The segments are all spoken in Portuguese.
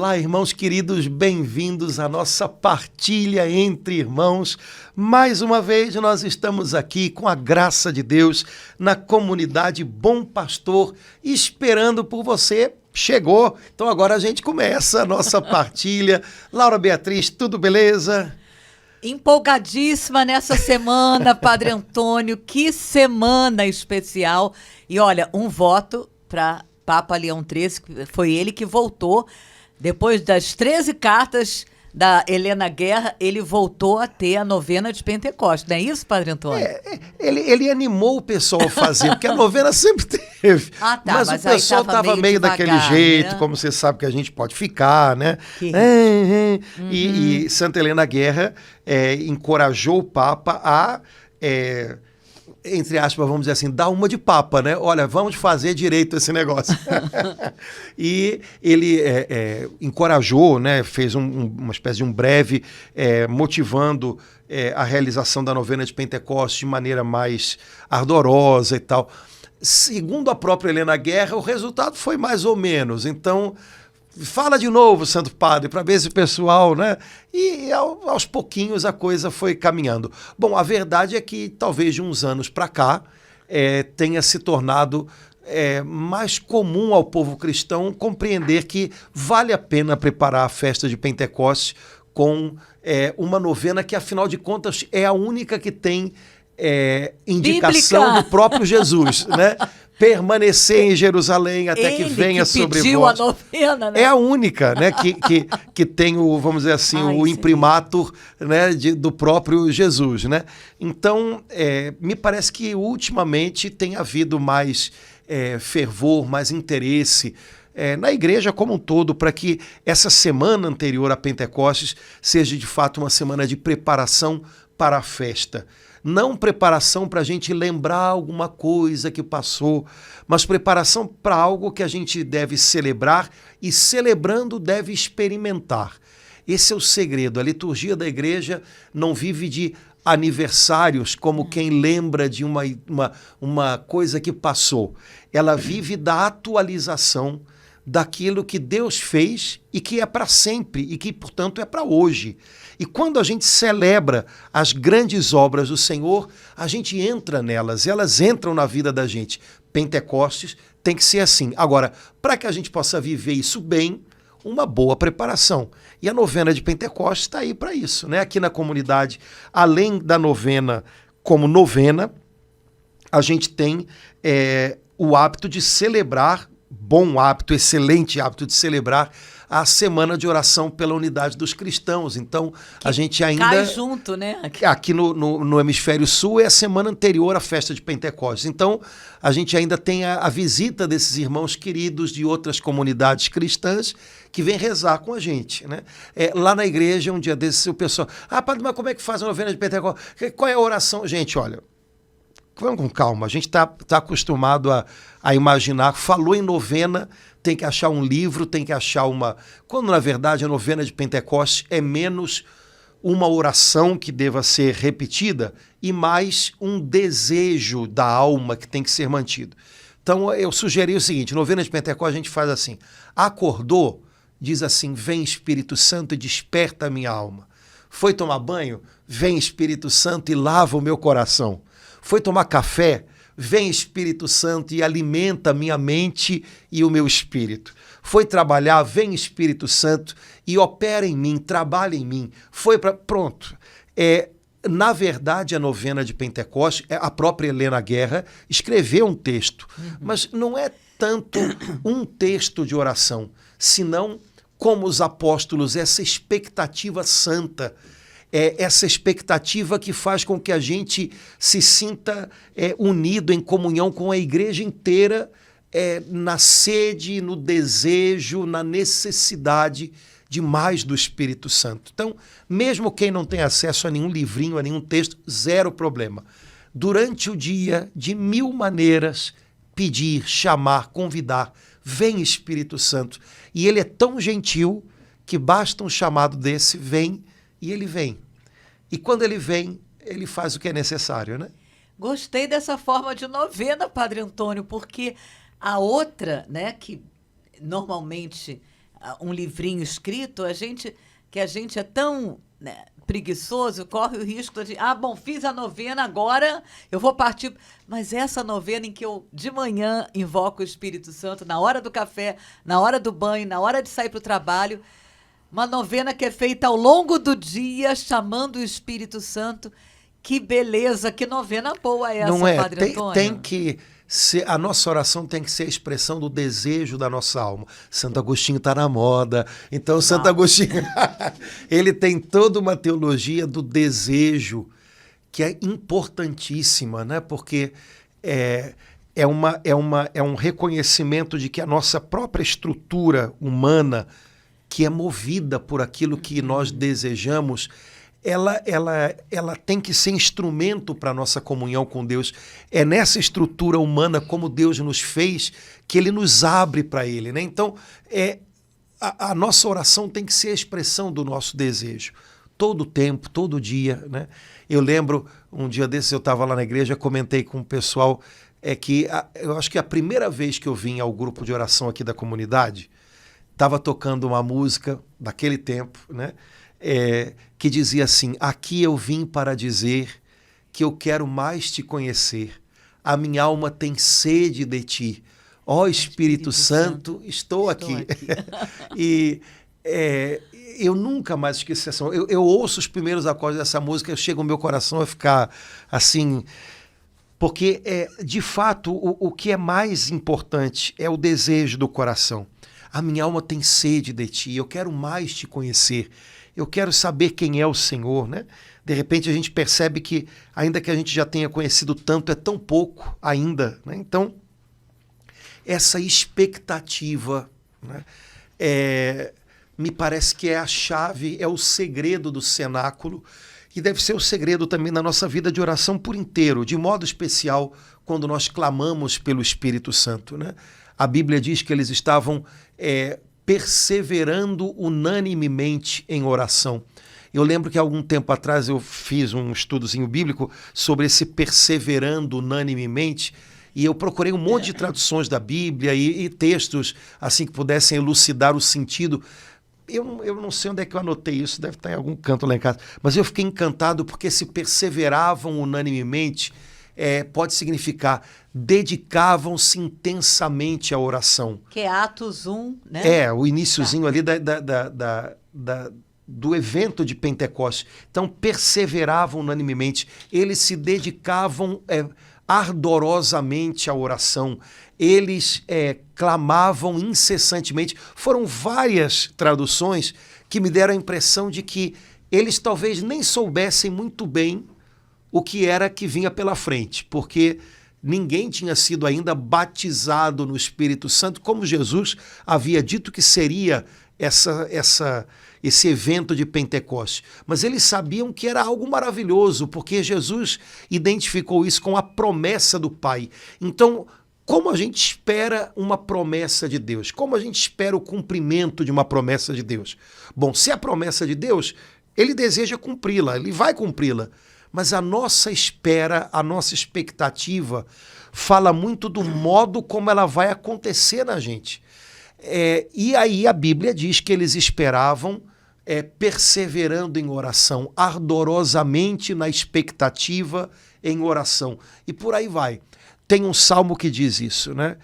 Olá, irmãos queridos, bem-vindos à nossa partilha entre irmãos. Mais uma vez nós estamos aqui com a graça de Deus na comunidade Bom Pastor, esperando por você. Chegou, então agora a gente começa a nossa partilha. Laura Beatriz, tudo beleza? Empolgadíssima nessa semana, Padre Antônio, que semana especial. E olha, um voto para Papa Leão XIII, foi ele que voltou. Depois das 13 cartas da Helena Guerra, ele voltou a ter a novena de Pentecostes. Não é isso, Padre Antônio? Ele animou o pessoal a fazer, porque a novena sempre teve. Mas o pessoal estava meio devagar, daquele jeito, né? como você sabe que a gente pode ficar, né? E Santa Helena Guerra encorajou o Papa a... entre aspas, vamos dizer assim, dar uma de papa, né? Olha, vamos fazer direito esse negócio. E ele encorajou, né? Fez uma espécie de um breve motivando a realização da novena de Pentecostes de maneira mais ardorosa e tal. Segundo a própria Helena Guerra, o resultado foi mais ou menos. Então, fala de novo, Santo Padre, para ver esse pessoal, né? E aos pouquinhos a coisa foi caminhando. Bom, a verdade é que talvez de uns anos para cá tenha se tornado mais comum ao povo cristão compreender que vale a pena preparar a festa de Pentecostes com uma novena que, afinal de contas, é a única que tem indicação Bíblica. do próprio Jesus, né? Permanecer em Jerusalém até que venha sobre pediu vós. a novena, né? É a única, né, que tem o, vamos dizer assim, o imprimatur, né, do próprio Jesus, né? Então, me parece que ultimamente tem havido mais fervor, mais interesse na igreja como um todo, para que essa semana anterior a Pentecostes seja de fato uma semana de preparação para a festa. Não preparação para a gente lembrar alguma coisa que passou, mas preparação para algo que a gente deve celebrar e, celebrando, deve experimentar. Esse é o segredo. A liturgia da igreja não vive de aniversários como quem lembra de uma coisa que passou. Ela vive da atualização daquilo que Deus fez e que é para sempre e que, portanto, é para hoje. E quando a gente celebra as grandes obras do Senhor, a gente entra nelas, elas entram na vida da gente. Pentecostes tem que ser assim. Agora, para que a gente possa viver isso bem, uma boa preparação. E a novena de Pentecostes está aí para isso, né? Aqui na comunidade, além da novena como novena, a gente tem o hábito de celebrar, bom hábito, excelente hábito de celebrar a semana de oração pela unidade dos cristãos. Então, a gente ainda... Cai junto, né? Aqui no Hemisfério Sul é a semana anterior à festa de Pentecostes. Então, a gente ainda tem a visita desses irmãos queridos de outras comunidades cristãs que vêm rezar com a gente, né? Lá na igreja, um dia desses, o pessoal... Padre, mas como é que faz a novena de Pentecostes? Qual é a oração? Gente, olha... Vamos com calma, a gente está acostumado a imaginar, falou em novena, tem que achar um livro, tem que achar uma... Quando, na verdade, a novena de Pentecostes é menos uma oração que deva ser repetida e mais um desejo da alma que tem que ser mantido. Então, eu sugeri o seguinte, novena de Pentecostes a gente faz assim, acordou, diz assim, vem Espírito Santo e desperta a minha alma. Foi tomar banho? Vem Espírito Santo e lava o meu coração. Foi tomar café? Vem Espírito Santo e alimenta minha mente e o meu espírito. Foi trabalhar? Vem Espírito Santo e opera em mim, trabalha em mim. Pronto. Na verdade, a novena de Pentecostes, a própria Helena Guerra escreveu um texto, mas não é tanto um texto de oração, senão, como os apóstolos, essa expectativa santa, essa expectativa que faz com que a gente se sinta unido em comunhão com a igreja inteira, na sede, no desejo, na necessidade de mais do Espírito Santo. Então, mesmo quem não tem acesso a nenhum livrinho, a nenhum texto, zero problema. Durante o dia, de 1000 maneiras, pedir, chamar, convidar, vem Espírito Santo. E ele é tão gentil que basta um chamado desse, vem, e ele vem. E quando ele vem, ele faz o que é necessário, né? Gostei dessa forma de novena, Padre Antônio, porque a outra, né, que normalmente um livrinho escrito, a gente é tão, né, preguiçoso, corre o risco de, bom, fiz a novena, agora eu vou partir. Mas essa novena em que eu, de manhã, invoco o Espírito Santo, na hora do café, na hora do banho, na hora de sair para o trabalho, uma novena que é feita ao longo do dia, chamando o Espírito Santo. Que beleza, que novena boa essa, não é? Padre Antônio. Tem que ser, a nossa oração tem que ser a expressão do desejo da nossa alma. Santo Agostinho está na moda. Então, Santo Agostinho, ele tem toda uma teologia do desejo que é importantíssima, né? Porque é um reconhecimento de que a nossa própria estrutura humana, que é movida por aquilo que nós desejamos, ela tem que ser instrumento para a nossa comunhão com Deus. É nessa estrutura humana, como Deus nos fez, que Ele nos abre para Ele, né? Então, a nossa oração tem que ser a expressão do nosso desejo. Todo tempo, todo dia, né? Eu lembro, um dia desses eu estava lá na igreja, comentei com o pessoal, eu acho que a primeira vez que eu vim ao grupo de oração aqui da comunidade, estava tocando uma música daquele tempo, né? Que dizia assim: aqui eu vim para dizer que eu quero mais te conhecer, a minha alma tem sede de ti, ó Espírito Santo, estou aqui. E eu nunca mais esqueci essa música. Eu ouço os primeiros acordes dessa música, chega o meu coração a ficar assim, porque de fato o que é mais importante é o desejo do coração. A minha alma tem sede de ti, eu quero mais te conhecer. Eu quero saber quem é o Senhor, né? De repente a gente percebe que, ainda que a gente já tenha conhecido tanto, é tão pouco ainda, né? Então, essa expectativa, né, me parece que é a chave, é o segredo do cenáculo, e deve ser o segredo também na nossa vida de oração por inteiro, de modo especial quando nós clamamos pelo Espírito Santo, né? A Bíblia diz que eles estavam perseverando unanimemente em oração. Eu lembro que há algum tempo atrás eu fiz um estudozinho bíblico sobre esse perseverando unanimemente, e eu procurei um monte de traduções da Bíblia e textos assim que pudessem elucidar o sentido. Eu não sei onde é que eu anotei isso, deve estar em algum canto lá em casa, mas eu fiquei encantado porque se perseveravam unanimemente, pode significar dedicavam-se intensamente à oração. Que é Atos 1, né? O iniciozinho ali do evento de Pentecostes. Então, perseveravam unanimemente, eles se dedicavam ardorosamente à oração, eles clamavam incessantemente. Foram várias traduções que me deram a impressão de que eles talvez nem soubessem muito bem o que era que vinha pela frente, porque ninguém tinha sido ainda batizado no Espírito Santo, como Jesus havia dito que seria esse evento de Pentecostes. Mas eles sabiam que era algo maravilhoso, porque Jesus identificou isso com a promessa do Pai. Então, como a gente espera uma promessa de Deus? Como a gente espera o cumprimento de uma promessa de Deus? Bom, se é a promessa de Deus, Ele deseja cumpri-la, Ele vai cumpri-la. Mas a nossa espera, a nossa expectativa fala muito do modo como ela vai acontecer na gente. E aí a Bíblia diz que eles esperavam perseverando em oração, ardorosamente na expectativa em oração. E por aí vai. Tem um salmo que diz isso, né?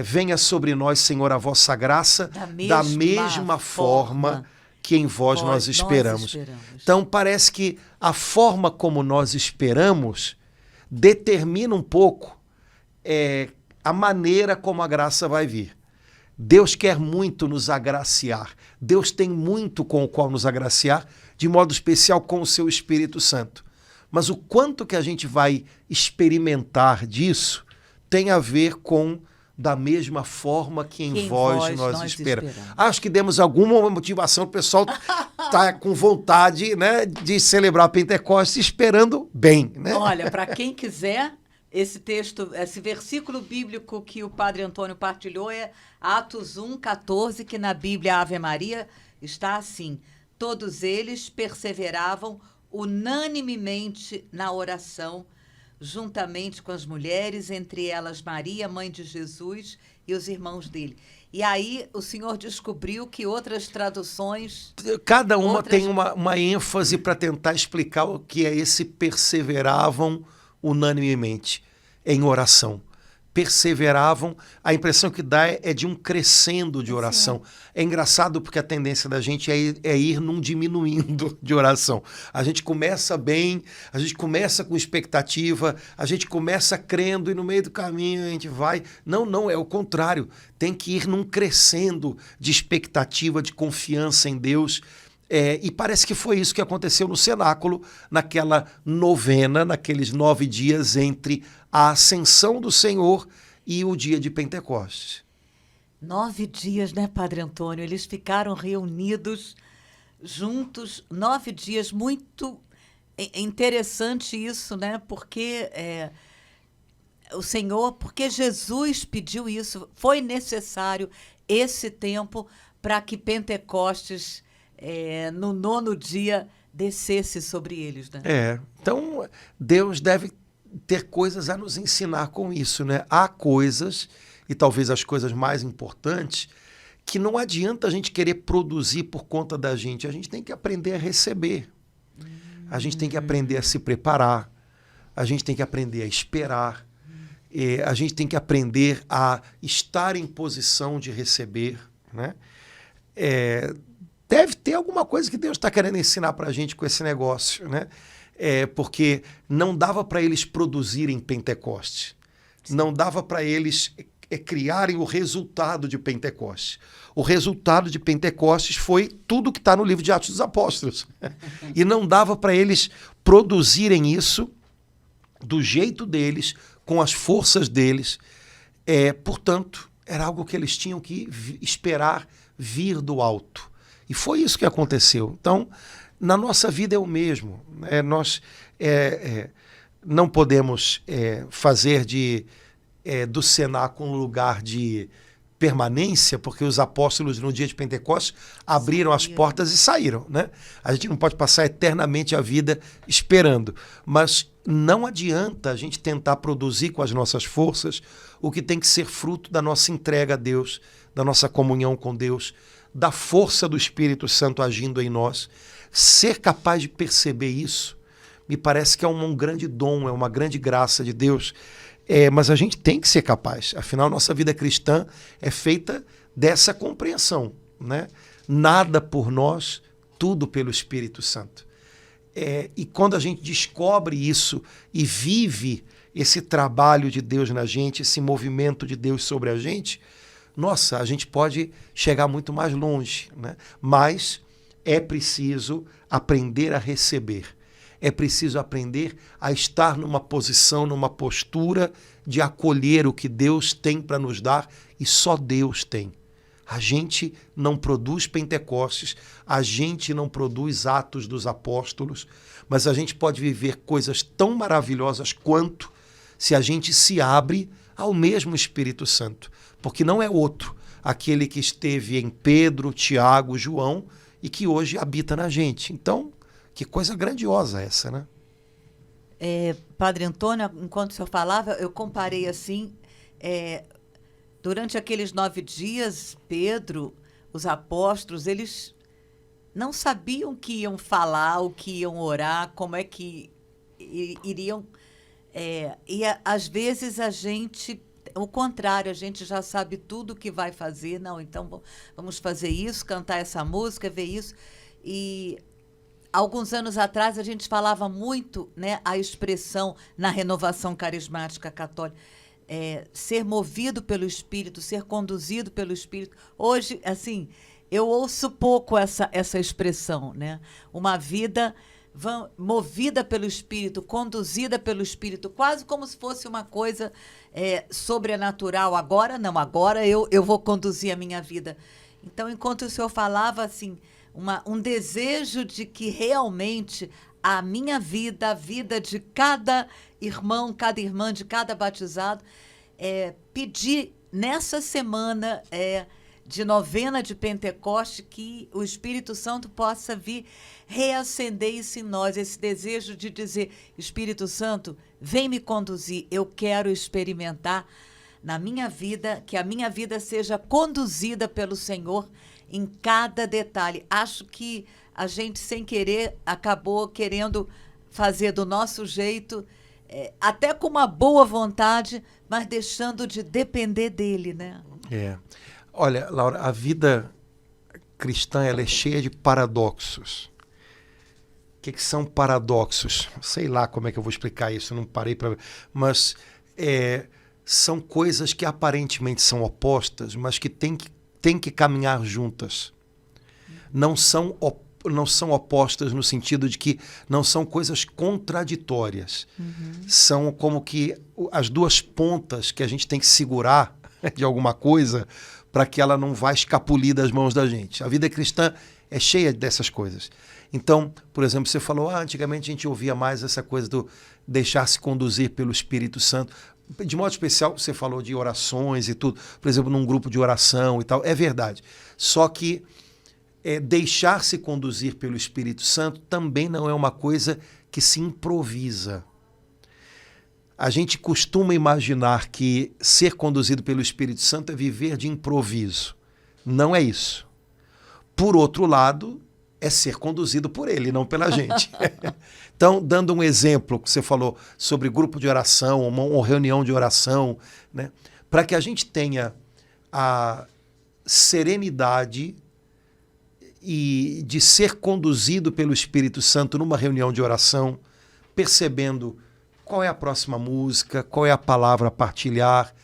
Venha sobre nós, Senhor, a vossa graça, da mesma forma que em vós nós esperamos. Então parece que a forma como nós esperamos determina um pouco a maneira como a graça vai vir. Deus quer muito nos agraciar. Deus tem muito com o qual nos agraciar, de modo especial com o seu Espírito Santo. Mas o quanto que a gente vai experimentar disso tem a ver com da mesma forma que em vós nós esperamos. Acho que demos alguma motivação, o pessoal está com vontade, né, de celebrar Pentecostes esperando bem, né? Olha, para quem quiser, esse texto, esse versículo bíblico que o Padre Antônio partilhou é Atos 1:14, que na Bíblia Ave Maria está assim: todos eles perseveravam unanimemente na oração, juntamente com as mulheres, entre elas Maria, mãe de Jesus, e os irmãos dele. E aí o senhor descobriu que outras traduções... Cada uma tem uma ênfase para tentar explicar o que é esse perseveravam unanimemente em oração. Perseveravam, a impressão que dá é de um crescendo de oração. É engraçado porque a tendência da gente é ir num diminuindo de oração. A gente começa bem, a gente começa com expectativa, a gente começa crendo e no meio do caminho a gente vai... Não, é o contrário. Tem que ir num crescendo de expectativa, de confiança em Deus. E parece que foi isso que aconteceu no cenáculo, naquela novena, naqueles 9 dias entre a ascensão do Senhor e o dia de Pentecostes. 9 dias, né, Padre Antônio? Eles ficaram reunidos juntos 9 dias. Muito interessante isso, né? Porque o Senhor, porque Jesus pediu isso, foi necessário esse tempo para que Pentecostes... no 9º dia descesse sobre eles, né? Então Deus deve ter coisas a nos ensinar com isso, né? Há coisas, e talvez as coisas mais importantes, que não adianta a gente querer produzir por conta da gente. A gente tem que aprender a receber. A gente tem que aprender a se preparar. A gente tem que aprender a esperar. A gente tem que aprender a estar em posição de receber, né? Deve ter alguma coisa que Deus está querendo ensinar para a gente com esse negócio, né? Porque não dava para eles produzirem Pentecostes. Não dava para eles criarem o resultado de Pentecostes. O resultado de Pentecostes foi tudo que está no livro de Atos dos Apóstolos. E não dava para eles produzirem isso do jeito deles, com as forças deles. Portanto, era algo que eles tinham que esperar vir do alto. E foi isso que aconteceu. Então, na nossa vida é o mesmo. Nós não podemos fazer do cenáculo um lugar de permanência, porque os apóstolos, no dia de Pentecostes, abriram as portas e saíram, né? A gente não pode passar eternamente a vida esperando. Mas não adianta a gente tentar produzir com as nossas forças o que tem que ser fruto da nossa entrega a Deus, da nossa comunhão com Deus, da força do Espírito Santo agindo em nós. Ser capaz de perceber isso, me parece que é um grande dom, é uma grande graça de Deus. Mas a gente tem que ser capaz. Afinal, nossa vida cristã é feita dessa compreensão, né? Nada por nós, tudo pelo Espírito Santo. E quando a gente descobre isso e vive esse trabalho de Deus na gente, esse movimento de Deus sobre a gente gente pode chegar muito mais longe, né? Mas é preciso aprender a receber. É preciso aprender a estar numa posição, numa postura de acolher o que Deus tem para nos dar, e só Deus tem. A gente não produz Pentecostes, a gente não produz Atos dos Apóstolos, mas a gente pode viver coisas tão maravilhosas quanto se a gente se abre ao mesmo Espírito Santo, porque não é outro, aquele que esteve em Pedro, Tiago, João e que hoje habita na gente. Então, que coisa grandiosa essa, né? Padre Antônio, enquanto o senhor falava, eu comparei assim, durante aqueles 9 dias, Pedro, os apóstolos, eles não sabiam o que iam falar, o que iam orar, como é que iriam... às vezes a gente, o contrário, a gente já sabe tudo o que vai fazer. Não, então vamos fazer isso, cantar essa música, ver isso. E alguns anos atrás a gente falava muito, né, a expressão na renovação carismática católica, ser movido pelo Espírito, ser conduzido pelo Espírito. Hoje, assim, eu ouço pouco essa expressão, né? Uma vida movida pelo Espírito, conduzida pelo Espírito, quase como se fosse uma coisa sobrenatural. Agora não, agora eu vou conduzir a minha vida. Então, enquanto o senhor falava, assim, um desejo de que realmente a minha vida, a vida de cada irmão, cada irmã, de cada batizado, pedir nessa semana de novena de Pentecoste, que o Espírito Santo possa vir reacender isso em nós, esse desejo de dizer, Espírito Santo, vem me conduzir, eu quero experimentar na minha vida, que a minha vida seja conduzida pelo Senhor em cada detalhe. Acho que a gente, sem querer, acabou querendo fazer do nosso jeito, até com uma boa vontade, mas deixando de depender dele, né? Olha, Laura, a vida cristã ela é cheia de paradoxos. O que são paradoxos? Sei lá como é que eu vou explicar isso, não parei para... Mas são coisas que aparentemente são opostas, mas que têm que caminhar juntas. Não são opostas no sentido de que não são coisas contraditórias. São como que as duas pontas que a gente tem que segurar de alguma coisa para que ela não vá escapulir das mãos da gente. A vida cristã é cheia dessas coisas. Então, por exemplo, você falou, antigamente a gente ouvia mais essa coisa do deixar-se conduzir pelo Espírito Santo. De modo especial, você falou de orações e tudo, por exemplo, num grupo de oração e tal, é verdade. Só que deixar-se conduzir pelo Espírito Santo também não é uma coisa que se improvisa. A gente costuma imaginar que ser conduzido pelo Espírito Santo é viver de improviso. Não é isso. Por outro lado, é ser conduzido por ele, não pela gente. Então, dando um exemplo que você falou sobre grupo de oração, uma reunião de oração, né, para que a gente tenha a serenidade e de ser conduzido pelo Espírito Santo numa reunião de oração, percebendo qual é a próxima música, qual é a palavra a partilhar,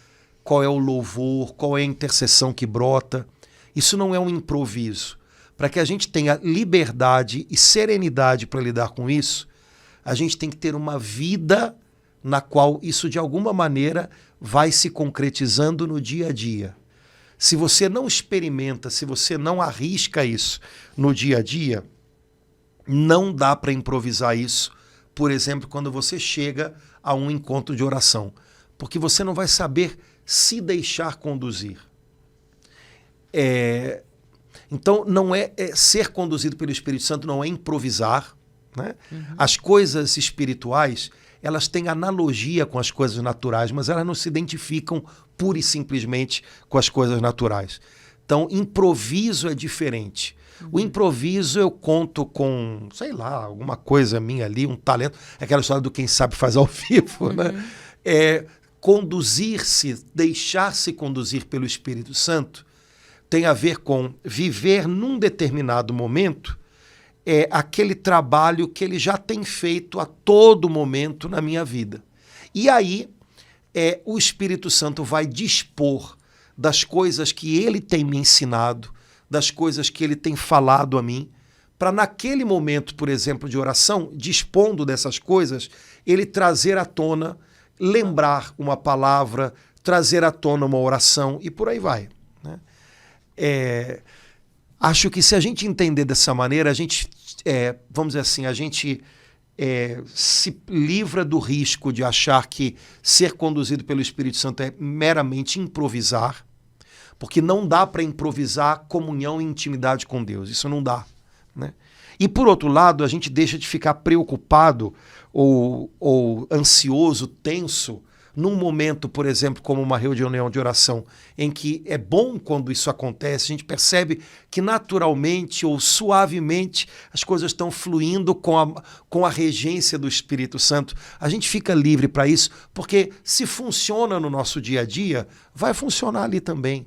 qual é o louvor, qual é a intercessão que brota. Isso não é um improviso. Para que a gente tenha liberdade e serenidade para lidar com isso, a gente tem que ter uma vida na qual isso, de alguma maneira, vai se concretizando no dia a dia. Se você não experimenta, se você não arrisca isso no dia a dia, não dá para improvisar isso, por exemplo, quando você chega a um encontro de oração, porque você não vai saber se deixar conduzir. Então, não ser conduzido pelo Espírito Santo não é improvisar, né? As coisas espirituais, elas têm analogia com as coisas naturais, mas elas não se identificam pura e simplesmente com as coisas naturais. Então, improviso é diferente. O improviso eu conto com, sei lá, alguma coisa minha ali, um talento, aquela história do quem sabe faz ao vivo, né? Conduzir-se, deixar-se conduzir pelo Espírito Santo tem a ver com viver num determinado momento aquele trabalho que ele já tem feito a todo momento na minha vida. E aí o Espírito Santo vai dispor das coisas que ele tem me ensinado, das coisas que ele tem falado a mim, para naquele momento, por exemplo, de oração, dispondo dessas coisas, ele trazer à tona, lembrar uma palavra, trazer à tona uma oração e por aí vai, né? Acho que se a gente entender dessa maneira, a gente, vamos dizer assim, a gente se livra do risco de achar que ser conduzido pelo Espírito Santo é meramente improvisar, porque não dá para improvisar comunhão e intimidade com Deus, isso não dá, né? E por outro lado, a gente deixa de ficar preocupado ou ansioso, tenso, num momento, por exemplo, como uma reunião de oração, em que é bom quando isso acontece, a gente percebe que naturalmente ou suavemente as coisas estão fluindo com a regência do Espírito Santo. A gente fica livre para isso, porque se funciona no nosso dia a dia, vai funcionar ali também.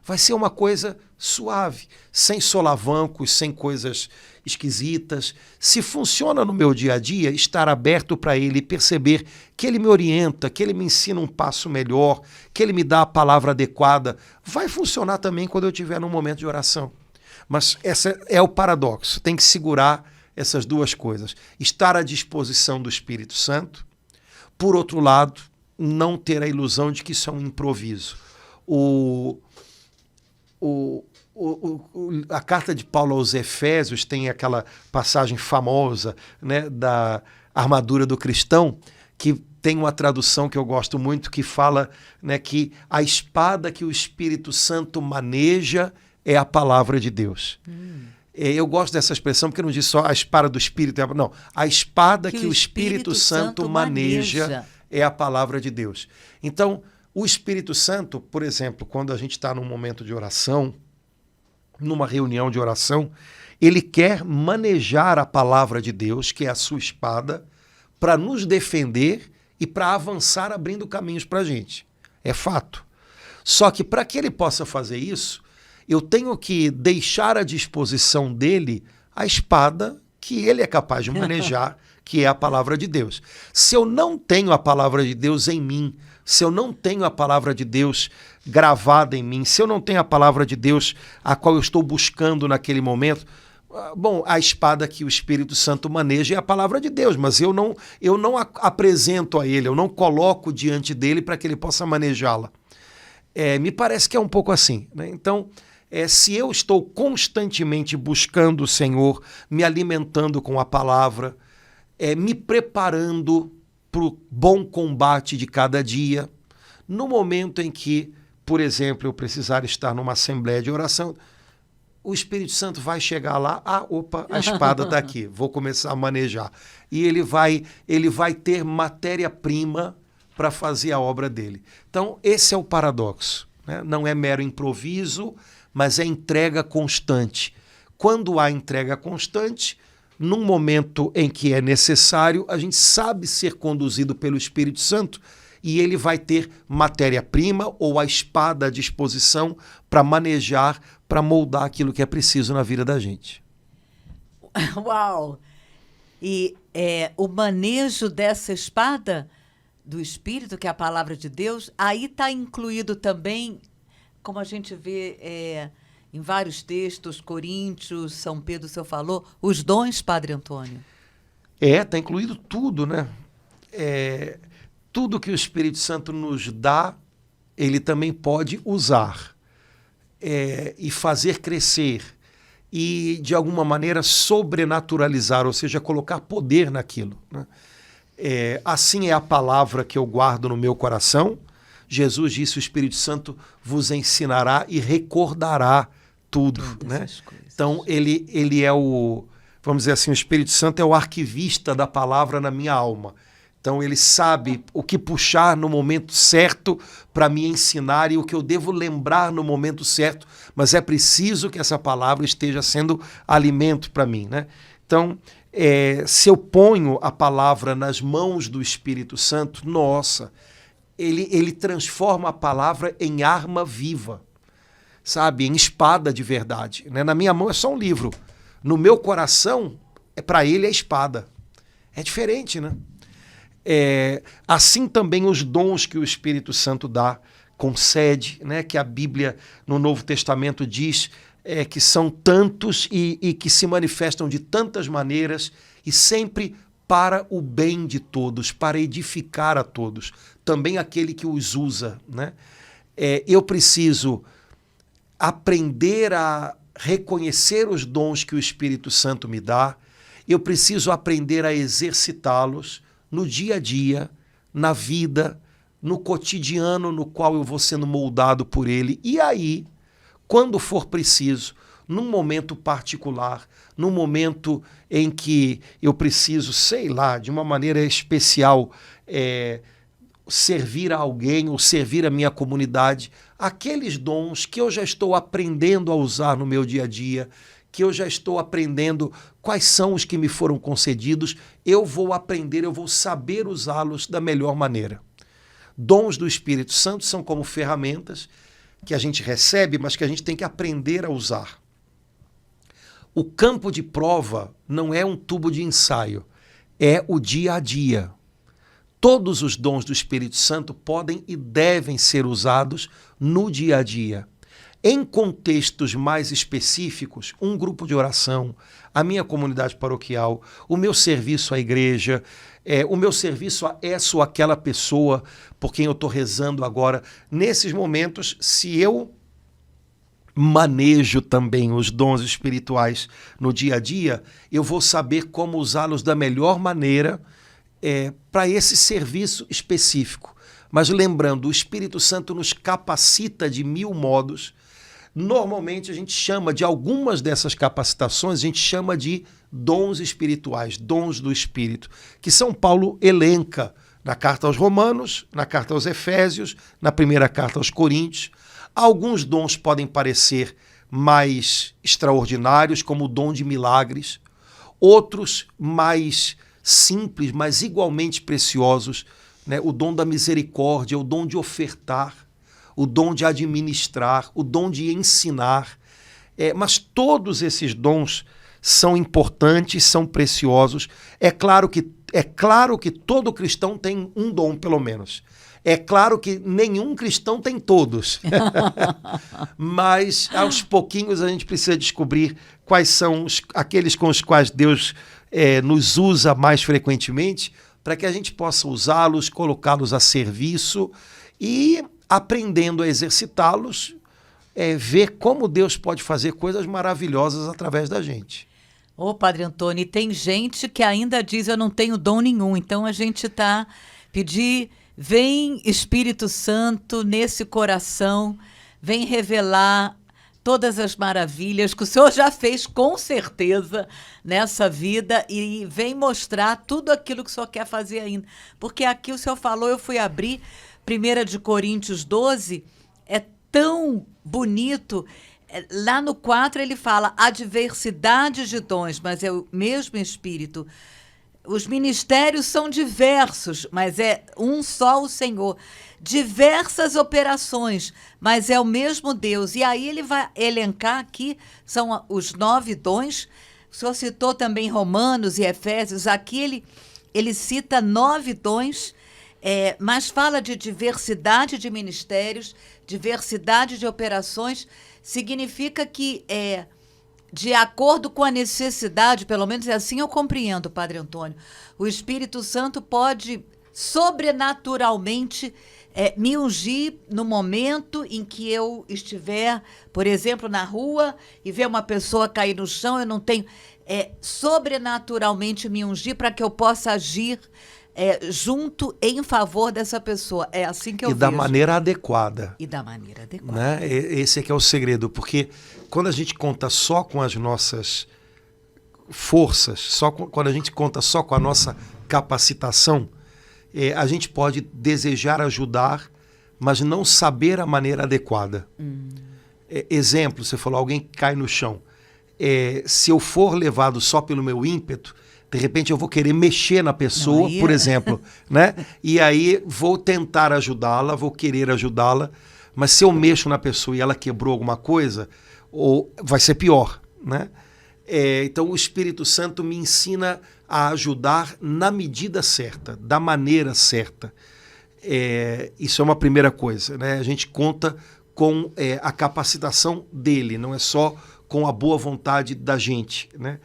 Vai ser uma coisa suave, sem solavancos, sem coisas esquisitas. Se funciona no meu dia a dia, estar aberto para ele e perceber que ele me orienta, que ele me ensina um passo melhor, que ele me dá a palavra adequada, vai funcionar também quando eu estiver num momento de oração. Mas esse é o paradoxo, tem que segurar essas duas coisas. Estar à disposição do Espírito Santo, por outro lado, não ter a ilusão de que isso é um improviso. A carta de Paulo aos Efésios tem aquela passagem famosa, né, da armadura do cristão, que tem uma tradução que eu gosto muito que fala, né, que a espada que o Espírito Santo maneja é a palavra de Deus. Eu gosto dessa expressão porque não diz só a espada do Espírito, não. A espada que o Espírito Santo maneja é a palavra de Deus. Então, o Espírito Santo, por exemplo, quando a gente está num momento de oração, numa reunião de oração, ele quer manejar a palavra de Deus, que é a sua espada, para nos defender e para avançar abrindo caminhos para a gente. É fato. Só que para que ele possa fazer isso, eu tenho que deixar à disposição dele a espada que ele é capaz de manejar, que é a palavra de Deus. Se eu não tenho a palavra de Deus em mim, se eu não tenho a palavra de Deus gravada em mim, se eu não tenho a palavra de Deus a qual eu estou buscando naquele momento, bom, a espada que o Espírito Santo maneja é a palavra de Deus, mas eu não apresento a ele, eu não coloco diante dele para que ele possa manejá-la. Me parece que é um pouco assim, né? Então, se eu estou constantemente buscando o Senhor, me alimentando com a palavra, me preparando para o bom combate de cada dia, no momento em que, por exemplo, eu precisar estar numa assembleia de oração, o Espírito Santo vai chegar lá, a espada está aqui, vou começar a manejar. E ele vai ter matéria-prima para fazer a obra dele. Então, esse é o paradoxo, né? Não é mero improviso, mas é entrega constante. Quando há entrega constante, num momento em que é necessário, a gente sabe ser conduzido pelo Espírito Santo e ele vai ter matéria-prima ou a espada à disposição para manejar, para moldar aquilo que é preciso na vida da gente. Uau! E o manejo dessa espada do Espírito, que é a palavra de Deus, aí está incluído também, como a gente vê em vários textos, Coríntios, São Pedro, o senhor falou, os dons, Padre Antônio. Está incluído tudo, né? Tudo que o Espírito Santo nos dá, ele também pode usar e fazer crescer e, de alguma maneira, sobrenaturalizar, ou seja, colocar poder naquilo, né? Assim é a palavra que eu guardo no meu coração. Jesus disse, o Espírito Santo vos ensinará e recordará tudo, né? Então, ele é vamos dizer assim, o Espírito Santo é o arquivista da palavra na minha alma. Então, ele sabe o que puxar no momento certo para me ensinar e o que eu devo lembrar no momento certo, mas é preciso que essa palavra esteja sendo alimento para mim, né? Então, se eu ponho a palavra nas mãos do Espírito Santo, nossa, ele transforma a palavra em arma viva, sabe? Em espada de verdade, né? Na minha mão é só um livro. No meu coração, para ele é espada. É diferente, né? Assim também os dons que o Espírito Santo dá, concede, né? Que a Bíblia no Novo Testamento diz que são tantos e que se manifestam de tantas maneiras e sempre para o bem de todos, para edificar a todos, também aquele que os usa, né? Eu preciso aprender a reconhecer os dons que o Espírito Santo me dá, eu preciso aprender a exercitá-los no dia a dia, na vida, no cotidiano no qual eu vou sendo moldado por ele. E aí, quando for preciso, num momento particular, num momento em que eu preciso, sei lá, de uma maneira especial, servir a alguém ou servir a minha comunidade, aqueles dons que eu já estou aprendendo a usar no meu dia a dia, que eu já estou aprendendo quais são os que me foram concedidos, eu vou aprender, eu vou saber usá-los da melhor maneira. Dons do Espírito Santo são como ferramentas que a gente recebe, mas que a gente tem que aprender a usar. O campo de prova não é um tubo de ensaio, é o dia a dia. Todos os dons do Espírito Santo podem e devem ser usados no dia a dia. Em contextos mais específicos, um grupo de oração, a minha comunidade paroquial, o meu serviço à igreja, o meu serviço a essa ou aquela pessoa por quem eu estou rezando agora. Nesses momentos, se eu manejo também os dons espirituais no dia a dia, eu vou saber como usá-los da melhor maneira para esse serviço específico. Mas lembrando, o Espírito Santo nos capacita de 1000 modos. Normalmente a gente chama de algumas dessas capacitações, a gente chama de dons espirituais, dons do Espírito, que São Paulo elenca na carta aos Romanos, na carta aos Efésios, na primeira carta aos Coríntios. Alguns dons podem parecer mais extraordinários, como o dom de milagres, outros mais simples, mas igualmente preciosos, né? O dom da misericórdia, o dom de ofertar, o dom de administrar, o dom de ensinar. Mas todos esses dons são importantes, são preciosos. É claro que todo cristão tem um dom, pelo menos. É claro que nenhum cristão tem todos. Mas, aos pouquinhos, a gente precisa descobrir quais são aqueles com os quais Deus nos usa mais frequentemente, para que a gente possa usá-los, colocá-los a serviço e, aprendendo a exercitá-los, ver como Deus pode fazer coisas maravilhosas através da gente. Ô, Padre Antônio, e tem gente que ainda diz eu não tenho dom nenhum, então a gente está pedir, vem Espírito Santo nesse coração, vem revelar todas as maravilhas que o Senhor já fez com certeza nessa vida e vem mostrar tudo aquilo que o Senhor quer fazer ainda. Porque aqui o Senhor falou, eu fui abrir 1 de Coríntios 12, é tão bonito. Lá no 4 ele fala a diversidade de dons, mas é o mesmo Espírito. Os ministérios são diversos, mas é um só o Senhor. Diversas operações, mas é o mesmo Deus. E aí ele vai elencar aqui, são os 9 dons. O senhor citou também Romanos e Efésios. Aqui ele cita 9 dons, mas fala de diversidade de ministérios, diversidade de operações. Significa que, de acordo com a necessidade, pelo menos é assim eu compreendo, Padre Antônio, o Espírito Santo pode sobrenaturalmente me ungir no momento em que eu estiver, por exemplo, na rua e ver uma pessoa cair no chão, eu não tenho... sobrenaturalmente me ungir para que eu possa agir junto em favor dessa pessoa. É assim que eu vejo. E da maneira adequada. E da maneira adequada. Né? Esse é que é o segredo, porque quando a gente conta só com as nossas forças, quando a gente conta só com a nossa capacitação, a gente pode desejar ajudar, mas não saber a maneira adequada. Exemplo, você falou, alguém cai no chão. Se eu for levado só pelo meu ímpeto, de repente eu vou querer mexer na pessoa, por exemplo, né? E aí vou tentar ajudá-la, vou querer ajudá-la, mas se eu mexo na pessoa e ela quebrou alguma coisa, vai ser pior, né? Então o Espírito Santo me ensina a ajudar na medida certa, da maneira certa. Isso é uma primeira coisa, né? A gente conta com a capacitação dele, não é só com a boa vontade da gente, né?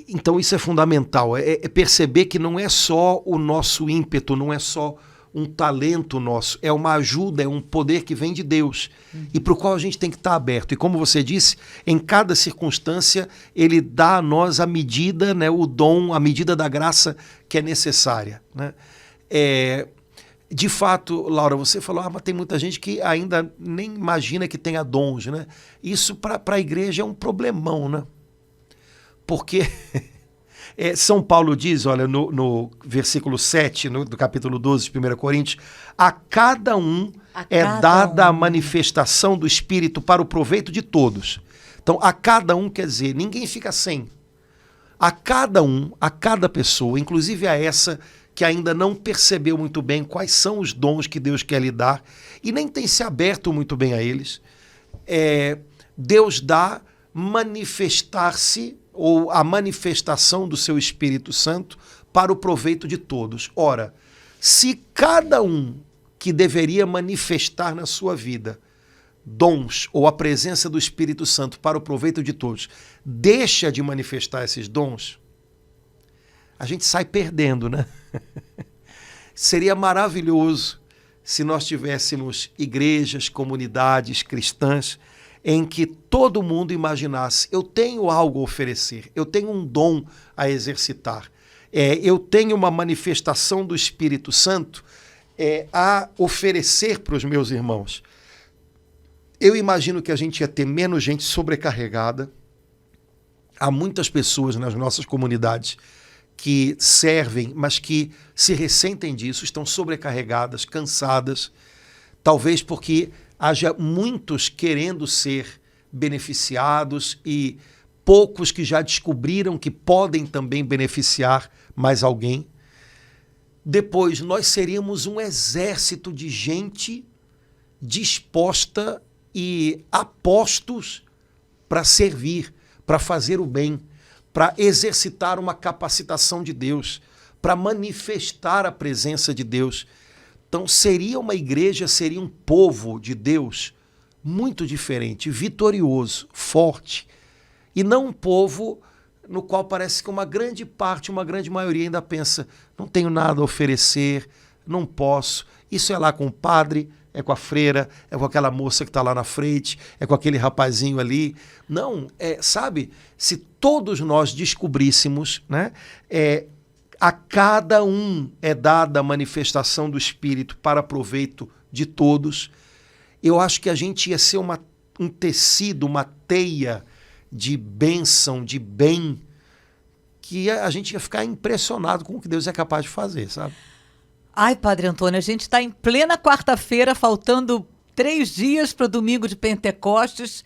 Então isso é fundamental, é perceber que não é só o nosso ímpeto, não é só um talento nosso, é uma ajuda, é um poder que vem de Deus e para o qual a gente tem que estar aberto. E como você disse, em cada circunstância ele dá a nós a medida, né, o dom, a medida da graça que é necessária, né? De fato, Laura, você falou, mas tem muita gente que ainda nem imagina que tenha dons, né? Isso para a igreja é um problemão, né? Porque São Paulo diz, olha, no versículo 7, do capítulo 12 de 1 Coríntios, a cada um dada a manifestação do Espírito para o proveito de todos. Então, a cada um quer dizer, ninguém fica sem. A cada um, a cada pessoa, inclusive a essa que ainda não percebeu muito bem quais são os dons que Deus quer lhe dar e nem tem se aberto muito bem a eles, Deus dá manifestar-se ou a manifestação do seu Espírito Santo para o proveito de todos. Ora, se cada um que deveria manifestar na sua vida dons ou a presença do Espírito Santo para o proveito de todos, deixa de manifestar esses dons, a gente sai perdendo, né? Seria maravilhoso se nós tivéssemos igrejas, comunidades cristãs em que todo mundo imaginasse, eu tenho algo a oferecer, eu tenho um dom a exercitar, eu tenho uma manifestação do Espírito Santo a oferecer para os meus irmãos. Eu imagino que a gente ia ter menos gente sobrecarregada. Há muitas pessoas nas nossas comunidades que servem, mas que se ressentem disso, estão sobrecarregadas, cansadas, talvez porque haja muitos querendo ser beneficiados e poucos que já descobriram que podem também beneficiar mais alguém. Depois, nós seríamos um exército de gente disposta e apostos para servir, para fazer o bem, para exercitar uma capacitação de Deus, para manifestar a presença de Deus. Então, seria uma igreja, seria um povo de Deus muito diferente, vitorioso, forte, e não um povo no qual parece que uma grande parte, uma grande maioria ainda pensa, não tenho nada a oferecer, não posso, isso é lá com o padre, é com a freira, é com aquela moça que está lá na frente, é com aquele rapazinho ali. Não, sabe, se todos nós descobríssemos, né, a cada um é dada a manifestação do Espírito para proveito de todos, eu acho que a gente ia ser um tecido, uma teia de bênção, de bem, que a gente ia ficar impressionado com o que Deus é capaz de fazer, sabe? Ai, Padre Antônio, a gente está em plena quarta-feira, faltando 3 dias para o domingo de Pentecostes.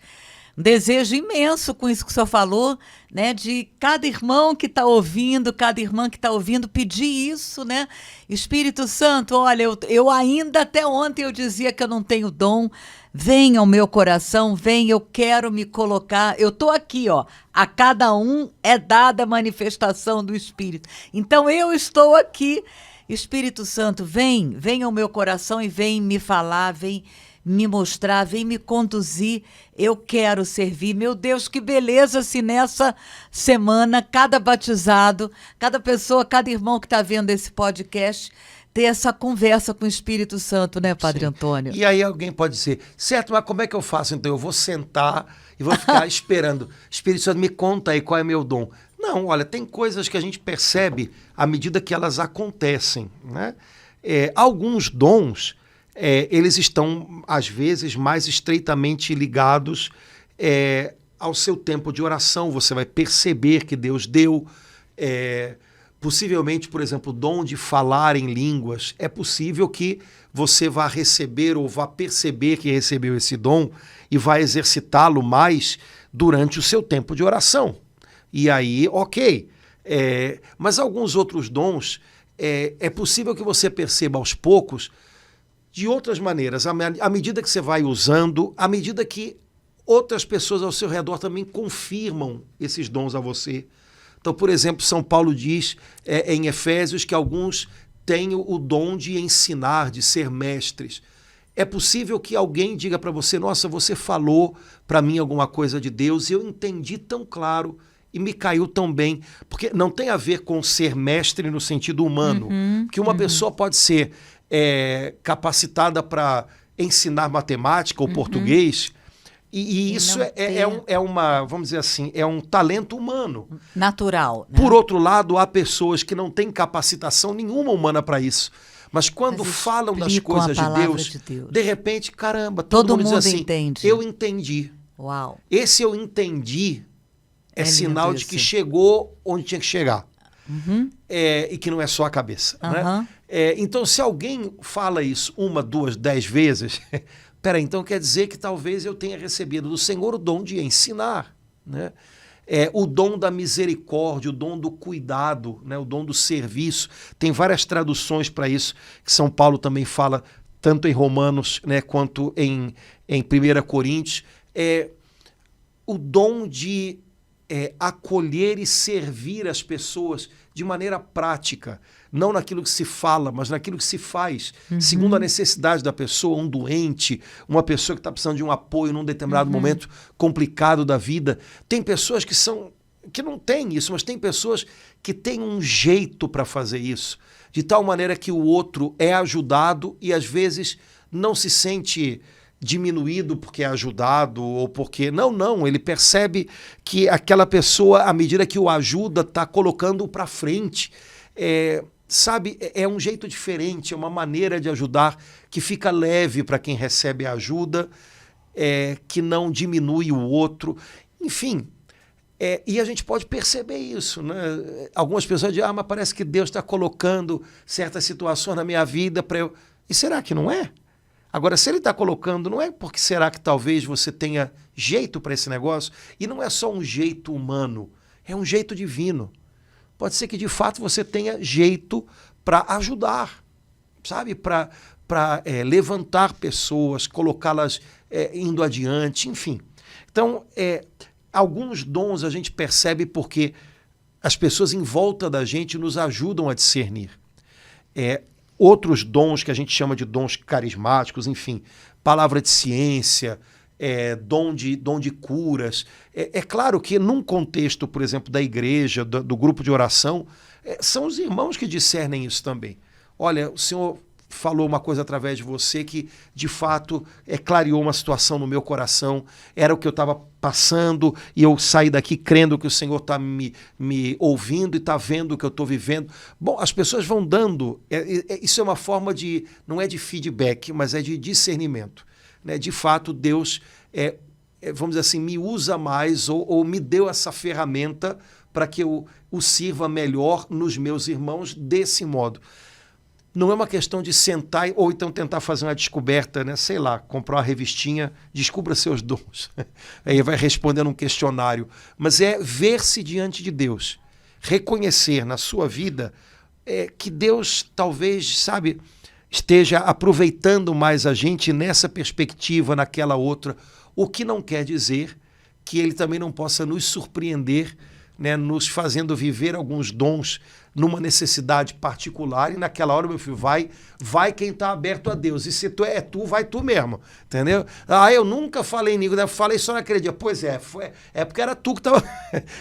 Um desejo imenso com isso que o senhor falou, né? De cada irmão que está ouvindo, cada irmã que está ouvindo, pedir isso, né? Espírito Santo, olha, eu ainda até ontem eu dizia que eu não tenho dom. Vem ao meu coração, vem, eu quero me colocar. Eu estou aqui, ó. A cada um é dada a manifestação do Espírito. Então eu estou aqui. Espírito Santo, vem ao meu coração e vem me falar, vem me mostrar, vem me conduzir. Eu quero servir. Meu Deus, que beleza se nessa semana cada batizado, cada pessoa, cada irmão que está vendo esse podcast ter essa conversa com o Espírito Santo, né, Padre Sim. Antônio? E aí alguém pode dizer, certo, mas como é que eu faço? Então eu vou sentar e vou ficar esperando. Espírito Santo, me conta aí qual é meu dom. Não, olha, tem coisas que a gente percebe à medida que elas acontecem, né? Alguns dons, eles estão, às vezes, mais estreitamente ligados ao seu tempo de oração. Você vai perceber que Deus deu, possivelmente, por exemplo, o dom de falar em línguas. É possível que você vá receber ou vá perceber que recebeu esse dom e vai exercitá-lo mais durante o seu tempo de oração. E aí, ok. Mas alguns outros dons, é possível que você perceba aos poucos de outras maneiras, à medida que você vai usando, à medida que outras pessoas ao seu redor também confirmam esses dons a você. Então, por exemplo, São Paulo diz em Efésios que alguns têm o dom de ensinar, de ser mestres. É possível que alguém diga para você, nossa, você falou para mim alguma coisa de Deus e eu entendi tão claro e me caiu tão bem. Porque não tem a ver com ser mestre no sentido humano. Que uma pessoa pode ser capacitada para ensinar matemática ou português, e isso uma, vamos dizer assim, é um talento humano. Natural. Né? Por outro lado, há pessoas que não têm capacitação nenhuma humana para isso. Mas quando falam das coisas de Deus, de repente, caramba, todo mundo diz assim, entende. Eu entendi. Uau. Esse eu entendi é sinal de que chegou onde tinha que chegar. E que não é só a cabeça. Né? Então, se alguém fala isso 1, 2, 10 vezes, peraí, então quer dizer que talvez eu tenha recebido do Senhor o dom de ensinar. Né? O dom da misericórdia, o dom do cuidado, né? O dom do serviço. Tem várias traduções para isso, que São Paulo também fala, tanto em Romanos, né, quanto em 1 Coríntios. O dom de acolher e servir as pessoas de maneira prática, não naquilo que se fala, mas naquilo que se faz, segundo a necessidade da pessoa, um doente, uma pessoa que está precisando de um apoio num determinado momento complicado da vida. Tem pessoas que não têm isso, mas tem pessoas que têm um jeito para fazer isso, de tal maneira que o outro é ajudado e às vezes não se sente diminuído porque é ajudado ou porque... Não, ele percebe que aquela pessoa, à medida que o ajuda, está colocando para frente. Sabe, é um jeito diferente, é uma maneira de ajudar que fica leve para quem recebe a ajuda, que não diminui o outro. Enfim, e a gente pode perceber isso, né? Algumas pessoas dizem, mas parece que Deus está colocando certas situações na minha vida para eu... E será que não é? Agora, se ele está colocando, não é porque será que talvez você tenha jeito para esse negócio? E não é só um jeito humano, é um jeito divino. Pode ser que, de fato, você tenha jeito para ajudar, sabe? Para levantar pessoas, colocá-las indo adiante, enfim. Então, alguns dons a gente percebe porque as pessoas em volta da gente nos ajudam a discernir. Outros dons que a gente chama de dons carismáticos, enfim, palavra de ciência, dom de curas. É claro que num contexto, por exemplo, da igreja, do grupo de oração, são os irmãos que discernem isso também. Olha, o Senhor falou uma coisa através de você que, de fato, clareou uma situação no meu coração, era o que eu estava passando e eu saí daqui crendo que o Senhor está me ouvindo e está vendo o que eu estou vivendo. Bom, as pessoas vão dando, isso é uma forma de, não é de feedback, mas é de discernimento. Né? De fato, Deus, vamos dizer assim, me usa mais ou me deu essa ferramenta para que eu o sirva melhor nos meus irmãos desse modo. Não é uma questão de sentar ou então tentar fazer uma descoberta, né? Sei lá, comprar uma revistinha, descubra seus dons. Aí vai respondendo um questionário. Mas é ver-se diante de Deus. Reconhecer na sua vida que Deus talvez, sabe, esteja aproveitando mais a gente nessa perspectiva, naquela outra. O que não quer dizer que Ele também não possa nos surpreender, né, nos fazendo viver alguns dons numa necessidade particular, e naquela hora, meu filho, vai quem está aberto a Deus. E se tu vai tu mesmo, entendeu? Eu nunca falei nisso, eu falei só naquele dia. Pois é porque era tu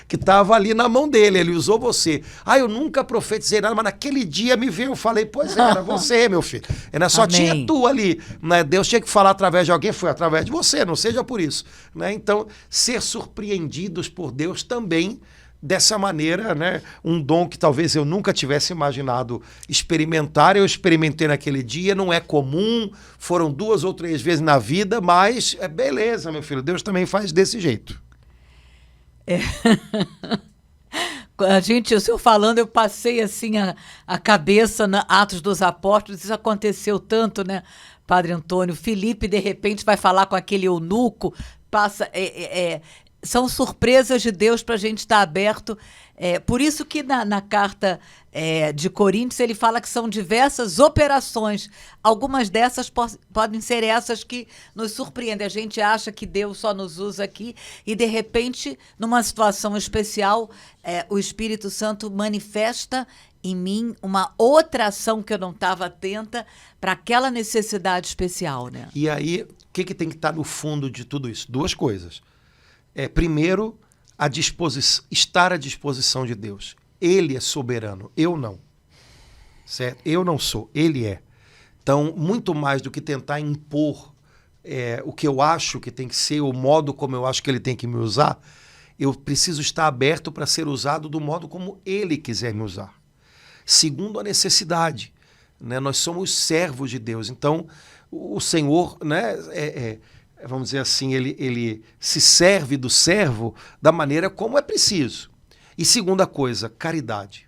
que tava ali na mão dele, ele usou você. Eu nunca profetizei nada, mas naquele dia me veio, eu falei, pois era você, meu filho. Só Amém. tinha tu ali, né? Deus tinha que falar através de alguém, foi através de você, não seja por isso. Né? Então, ser surpreendidos por Deus também, dessa maneira, né? Um dom que talvez eu nunca tivesse imaginado experimentar, eu experimentei naquele dia, não é comum, foram 2 ou 3 vezes na vida, mas beleza, meu filho, Deus também faz desse jeito. O senhor falando, eu passei assim a cabeça na Atos dos Apóstolos, isso aconteceu tanto, né, Padre Antônio? Filipe, de repente, vai falar com aquele eunuco, são surpresas de Deus para a gente estar aberto. Por isso que na carta de Coríntios ele fala que são diversas operações. Algumas dessas podem ser essas que nos surpreendem. A gente acha que Deus só nos usa aqui e, de repente, numa situação especial, o Espírito Santo manifesta em mim uma outra ação que eu não estava atenta para aquela necessidade especial. Né? E aí, o que tem que estar no fundo de tudo isso? 2 coisas. Primeiro, estar à disposição de Deus. Ele é soberano, eu não. Certo? Eu não sou, Ele é. Então, muito mais do que tentar impor o que eu acho que tem que ser, o modo como eu acho que Ele tem que me usar, eu preciso estar aberto para ser usado do modo como Ele quiser me usar. Segundo, a necessidade. Né? Nós somos servos de Deus. Então, o Senhor, né, vamos dizer assim, ele se serve do servo da maneira como é preciso. E segunda coisa, caridade.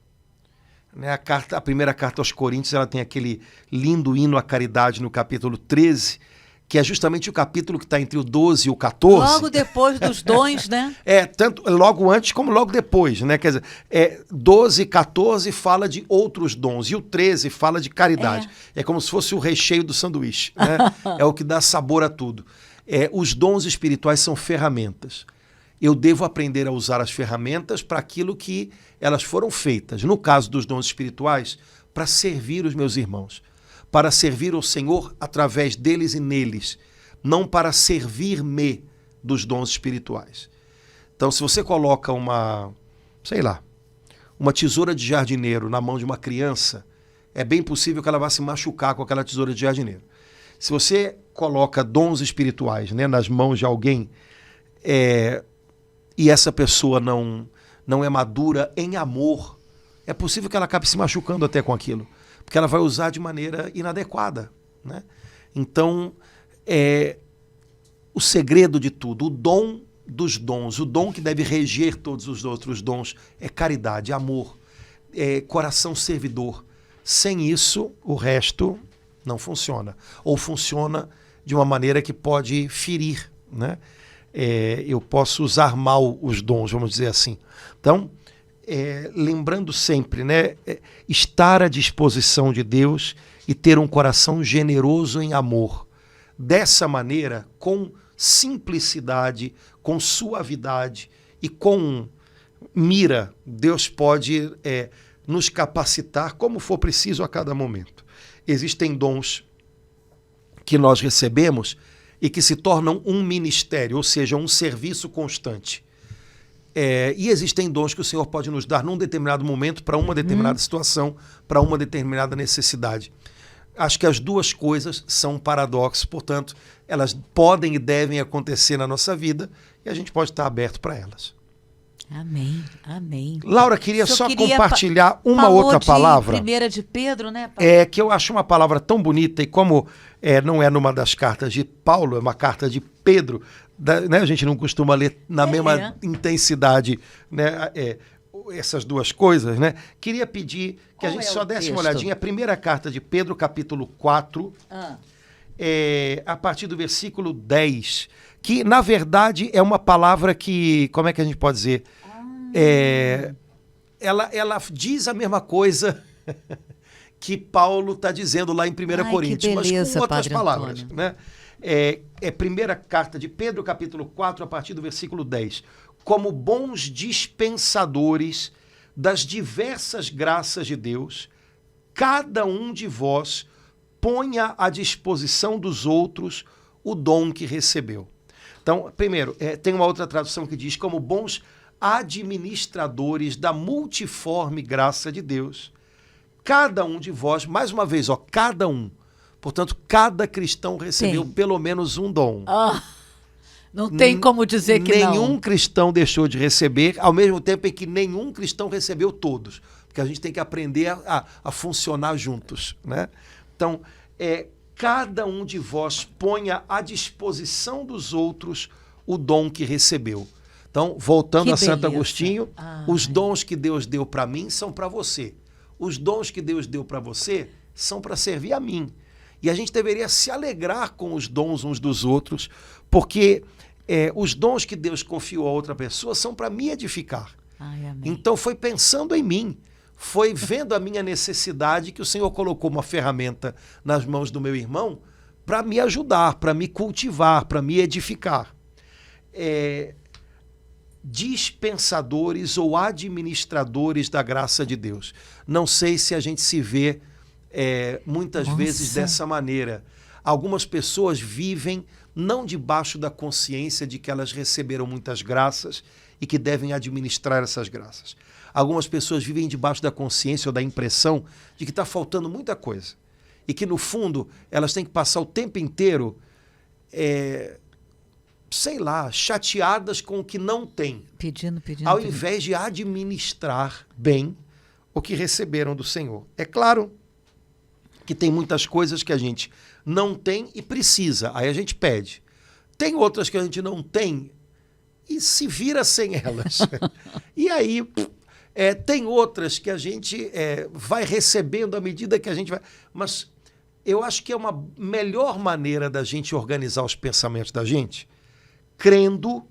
Né? A primeira carta aos Coríntios, ela tem aquele lindo hino à caridade no capítulo 13, que é justamente o capítulo que está entre o 12 e o 14. Logo depois dos dons, né? Tanto logo antes como logo depois, né? Quer dizer, 12 e 14 fala de outros dons, e o 13 fala de caridade. É como se fosse o recheio do sanduíche, né? É o que dá sabor a tudo. Os dons espirituais são ferramentas. Eu devo aprender a usar as ferramentas para aquilo que elas foram feitas. No caso dos dons espirituais, para servir os meus irmãos, para servir ao Senhor através deles e neles, não para servir-me dos dons espirituais. Então, se você coloca uma tesoura de jardineiro na mão de uma criança, é bem possível que ela vá se machucar com aquela tesoura de jardineiro. Se você coloca dons espirituais, né, nas mãos de alguém, e essa pessoa não é madura em amor, é possível que ela acabe se machucando até com aquilo, porque ela vai usar de maneira inadequada, né? Então, o segredo de tudo, o dom dos dons, o dom que deve reger todos os outros dons é caridade, amor, coração servidor. Sem isso, o resto não funciona. Ou funciona de uma maneira que pode ferir, né? Eu posso usar mal os dons, vamos dizer assim. Então, lembrando sempre, né, estar à disposição de Deus e ter um coração generoso em amor. Dessa maneira, com simplicidade, com suavidade e com mira, Deus pode nos capacitar como for preciso a cada momento. Existem dons que nós recebemos e que se tornam um ministério, ou seja, um serviço constante. E existem dons que o Senhor pode nos dar num determinado momento, para uma determinada situação, para uma determinada necessidade. Acho que as duas coisas são um paradoxo, portanto, elas podem e devem acontecer na nossa vida e a gente pode estar aberto para elas. Amém, amém. Laura, queria só compartilhar uma outra palavra. Primeira de Pedro, né? Que eu acho uma palavra tão bonita, e como não é numa das cartas de Paulo, é uma carta de Pedro, né? A gente não costuma ler na mesma intensidade, né? Essas duas coisas, né? Queria pedir que a gente só desse uma olhadinha. A primeira carta de Pedro, capítulo 4, a partir do versículo 10, que, na verdade, é uma palavra que, como é que a gente pode dizer? Ela diz a mesma coisa que Paulo está dizendo lá em 1 Coríntios, mas com outras palavras, né? Primeira carta de Pedro, capítulo 4, a partir do versículo 10. Como bons dispensadores das diversas graças de Deus, cada um de vós ponha à disposição dos outros o dom que recebeu. Então, primeiro, tem uma outra tradução que diz: como bons administradores da multiforme graça de Deus, cada um de vós, mais uma vez, cada um. Portanto, cada cristão recebeu pelo menos um dom. Não tem como dizer que nenhum cristão deixou de receber, ao mesmo tempo em que nenhum cristão recebeu todos. Porque a gente tem que aprender a funcionar juntos, né? Então, cada um de vós ponha à disposição dos outros o dom que recebeu. Então, voltando a Santo Agostinho, os dons que Deus deu para mim são para você. Os dons que Deus deu para você são para servir a mim. E a gente deveria se alegrar com os dons uns dos outros, porque os dons que Deus confiou a outra pessoa são para me edificar. Então foi pensando em mim, foi vendo a minha necessidade que o Senhor colocou uma ferramenta nas mãos do meu irmão para me ajudar, para me cultivar, para me edificar. Dispensadores ou administradores da graça de Deus. Não sei se a gente se vê muitas vezes dessa maneira. Algumas pessoas vivem não debaixo da consciência de que elas receberam muitas graças e que devem administrar essas graças. Algumas pessoas vivem debaixo da consciência ou da impressão de que está faltando muita coisa e que, no fundo, elas têm que passar o tempo inteiro, chateadas com o que não têm, pedindo, ao invés de administrar bem o que receberam do Senhor. É claro que tem muitas coisas que a gente não tem e precisa, aí a gente pede. Tem outras que a gente não tem e se vira sem elas. E aí tem outras que a gente vai recebendo à medida que a gente vai... Mas eu acho que é uma melhor maneira da gente organizar os pensamentos da gente, crendo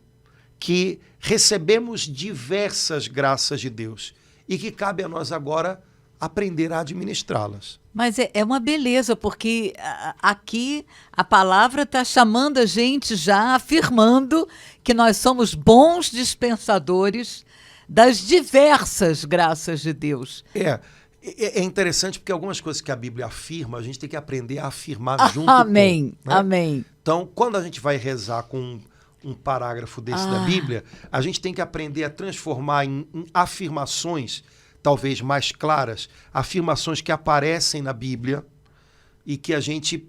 que recebemos diversas graças de Deus e que cabe a nós agora aprender a administrá-las. Mas é uma beleza, porque aqui a palavra está chamando a gente já, afirmando que nós somos bons dispensadores das diversas graças de Deus. É interessante porque algumas coisas que a Bíblia afirma, a gente tem que aprender a afirmar junto amém, com. Né? Amém. Então, quando a gente vai rezar com um parágrafo desse da Bíblia, a gente tem que aprender a transformar em afirmações talvez mais claras, afirmações que aparecem na Bíblia e que a gente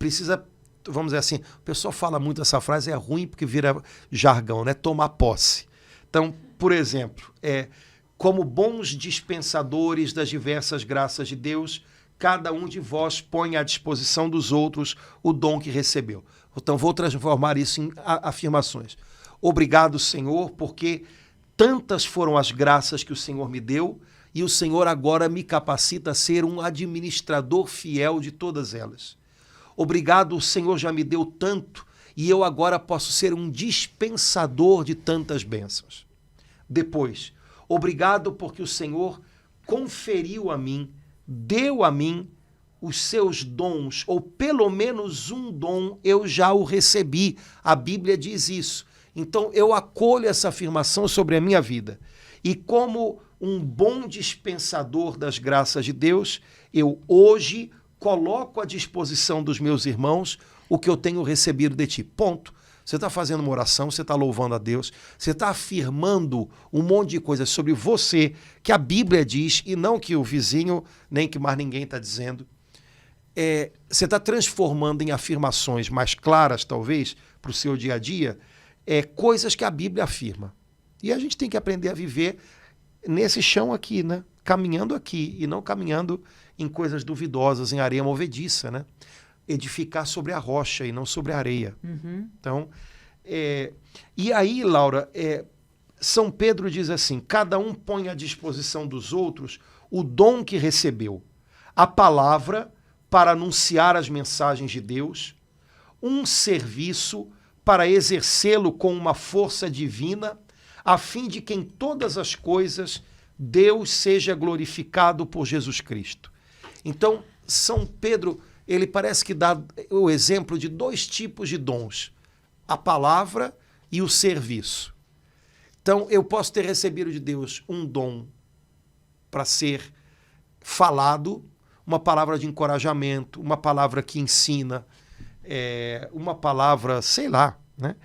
precisa, vamos dizer assim, o pessoal fala muito essa frase, é ruim porque vira jargão, né? Tomar posse. Então, por exemplo, como bons dispensadores das diversas graças de Deus, cada um de vós põe à disposição dos outros o dom que recebeu. Então, vou transformar isso em afirmações. Obrigado, Senhor, porque tantas foram as graças que o Senhor me deu e o Senhor agora me capacita a ser um administrador fiel de todas elas. Obrigado, o Senhor já me deu tanto e eu agora posso ser um dispensador de tantas bênçãos. Depois, obrigado porque o Senhor conferiu a mim, deu a mim os seus dons, ou pelo menos um dom eu já o recebi. A Bíblia diz isso. Então eu acolho essa afirmação sobre a minha vida. E como um bom dispensador das graças de Deus, eu hoje coloco à disposição dos meus irmãos o que eu tenho recebido de ti. Ponto. Você está fazendo uma oração, você está louvando a Deus, você está afirmando um monte de coisas sobre você que a Bíblia diz e não que o vizinho, nem que mais ninguém está dizendo. Você está transformando em afirmações mais claras, talvez, para o seu dia a dia, coisas que a Bíblia afirma. E a gente tem que aprender a viver nesse chão aqui, né? Caminhando aqui e não caminhando em coisas duvidosas, em areia movediça, né? Edificar sobre a rocha e não sobre a areia. Uhum. Então, e aí, Laura, São Pedro diz assim, cada um põe à disposição dos outros o dom que recebeu, a palavra para anunciar as mensagens de Deus, um serviço para exercê-lo com uma força divina, a fim de que em todas as coisas Deus seja glorificado por Jesus Cristo. Então, São Pedro, ele parece que dá o exemplo de dois tipos de dons, a palavra e o serviço. Então, eu posso ter recebido de Deus um dom para ser falado, uma palavra de encorajamento, uma palavra que ensina, uma palavra, sei lá, né?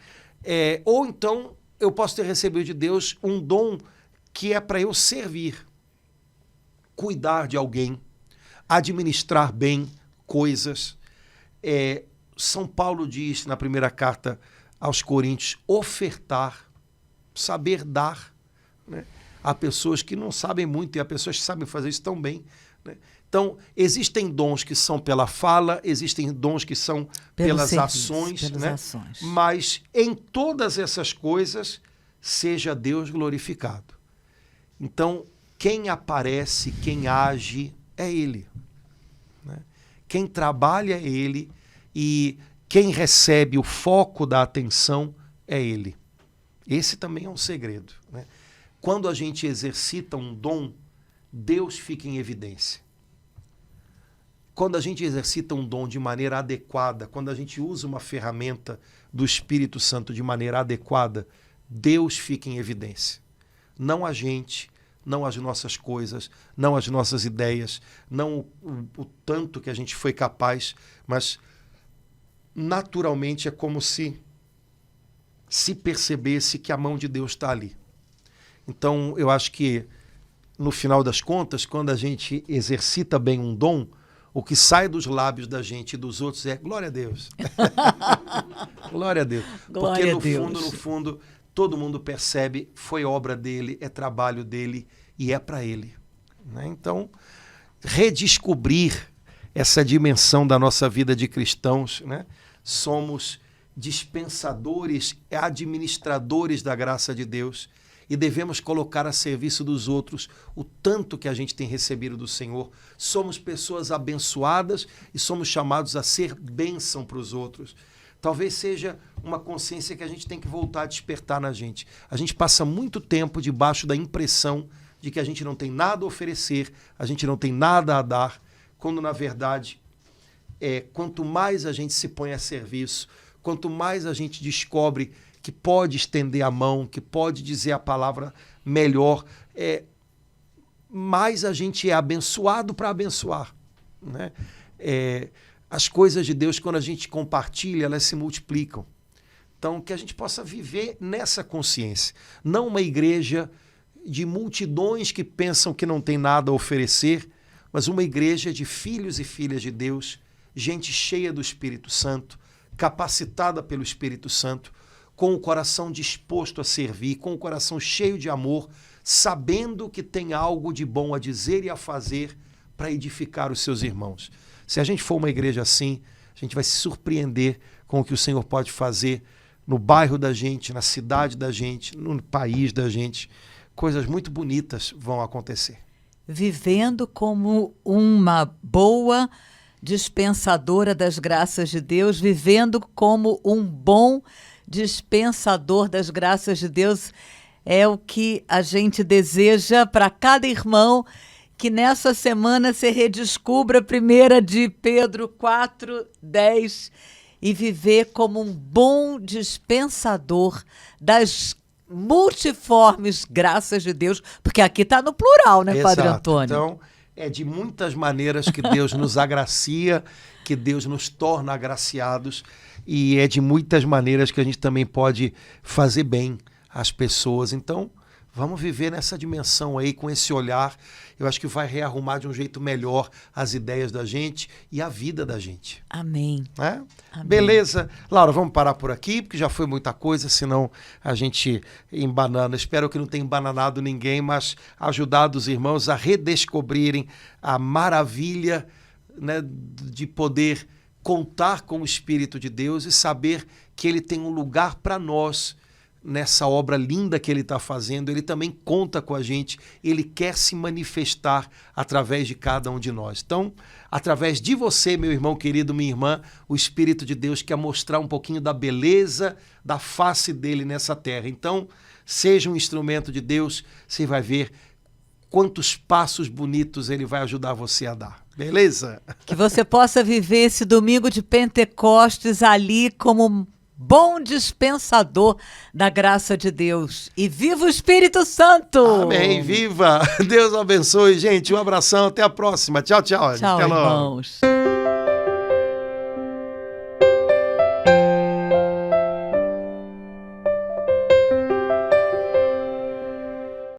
Ou então eu posso ter recebido de Deus um dom que é para eu servir, cuidar de alguém, administrar bem coisas. São Paulo diz na primeira carta aos Coríntios, ofertar, saber dar, né? Há pessoas que não sabem muito e há pessoas que sabem fazer isso tão bem, né? Então, existem dons que são pela fala, existem dons que são pelas ações, né? Mas em todas essas coisas, seja Deus glorificado. Então, quem aparece, quem age, é Ele. Né? Quem trabalha é Ele e quem recebe o foco da atenção é Ele. Esse também é um segredo. Né? Quando a gente exercita um dom, Deus fica em evidência. Quando a gente exercita um dom de maneira adequada, quando a gente usa uma ferramenta do Espírito Santo de maneira adequada, Deus fica em evidência. Não a gente, não as nossas coisas, não as nossas ideias, não o tanto que a gente foi capaz, mas naturalmente é como se percebesse que a mão de Deus está ali. Então, eu acho que, no final das contas, quando a gente exercita bem um dom, o que sai dos lábios da gente e dos outros é glória a Deus. Glória a Deus. Glória porque a Deus. No fundo, todo mundo percebe, foi obra dele, é trabalho dele e é para ele. Né? Então, redescobrir essa dimensão da nossa vida de cristãos, né? Somos dispensadores, administradores da graça de Deus e devemos colocar a serviço dos outros o tanto que a gente tem recebido do Senhor. Somos pessoas abençoadas e somos chamados a ser bênção para os outros. Talvez seja uma consciência que a gente tem que voltar a despertar na gente. A gente passa muito tempo debaixo da impressão de que a gente não tem nada a oferecer, a gente não tem nada a dar, quando na verdade, quanto mais a gente se põe a serviço, quanto mais a gente descobre que pode estender a mão, que pode dizer a palavra melhor, mais a gente é abençoado para abençoar. Né? As coisas de Deus, quando a gente compartilha, elas se multiplicam. Então, que a gente possa viver nessa consciência. Não uma igreja de multidões que pensam que não tem nada a oferecer, mas uma igreja de filhos e filhas de Deus, gente cheia do Espírito Santo, capacitada pelo Espírito Santo, com o coração disposto a servir, com o coração cheio de amor, sabendo que tem algo de bom a dizer e a fazer para edificar os seus irmãos. Se a gente for uma igreja assim, a gente vai se surpreender com o que o Senhor pode fazer no bairro da gente, na cidade da gente, no país da gente. Coisas muito bonitas vão acontecer. Vivendo como uma boa dispensadora das graças de Deus, vivendo como um bom dispensador das graças de Deus, é o que a gente deseja para cada irmão, que nessa semana se redescubra 1 de Pedro 4:10 e viver como um bom dispensador das multiformes graças de Deus, porque aqui está no plural, né, Padre Antônio? Então, é de muitas maneiras que Deus nos agracia, que Deus nos torna agraciados, e é de muitas maneiras que a gente também pode fazer bem às pessoas. Então, vamos viver nessa dimensão aí, com esse olhar. Eu acho que vai rearrumar de um jeito melhor as ideias da gente e a vida da gente. Amém. Né? Amém. Beleza. Laura, vamos parar por aqui, porque já foi muita coisa, senão a gente embanana. Espero que não tenha embananado ninguém, mas ajudado os irmãos a redescobrirem a maravilha, né, de poder contar com o Espírito de Deus e saber que Ele tem um lugar para nós nessa obra linda que Ele está fazendo. Ele também conta com a gente, Ele quer se manifestar através de cada um de nós. Então, através de você, meu irmão querido, minha irmã, o Espírito de Deus quer mostrar um pouquinho da beleza da face dele nessa terra. Então, seja um instrumento de Deus, você vai ver quantos passos bonitos Ele vai ajudar você a dar. Beleza? Que você possa viver esse domingo de Pentecostes ali como bom dispensador da graça de Deus. E viva o Espírito Santo! Amém, viva! Deus abençoe, gente. Um abração, até a próxima. Tchau, tchau. Tchau, até logo. irmãos.